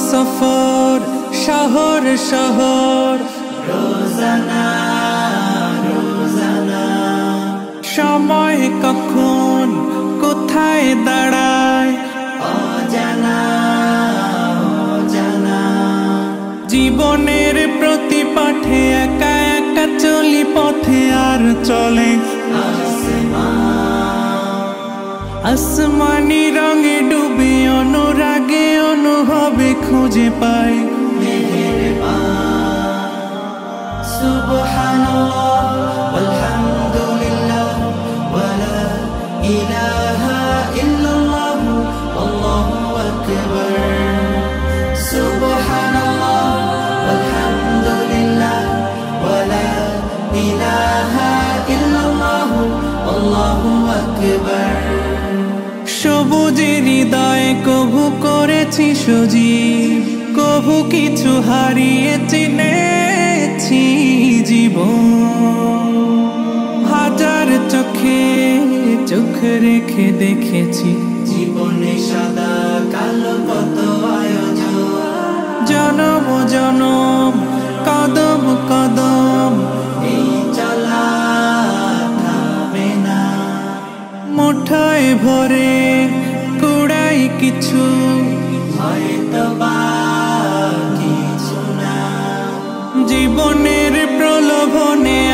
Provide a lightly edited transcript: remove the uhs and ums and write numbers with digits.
সফর শহর শহর রোজানা রোজানা সময় কখন কোথায় দাঁড়ায় অজানা অজানা জীবনের প্রতি পাঠে একা একা চলি পথে আর চলে আসমানি রঙে ডুবে অনুরাগে অনুভবে খুঁজে পাই সুবহানাল্লাহ ওয়ালহামদুলিল্লাহ ওয়ালা ইলাহা ইল্লাল্লাহ আল্লাহু আকবার সুবহানাল্লাহ ওয়ালহামদুলিল্লাহ ওয়ালা ইলাহা ইল্লাল্লাহ আল্লাহু আকবার সবুজের হৃদয়ে কভু করেছি সজীব কভু কিছু হারিয়ে চিনেছি জীবন হাজার চোখে চোখ রেখে দেখেছি জীবনে সাদা কালো কত আয়োজন জনম জনম কদম কদম এই চলা থামে না মুঠোয় ভরে কুড়াই কিছু হয়তো বা কিছু না জীবনের প্রলোভনে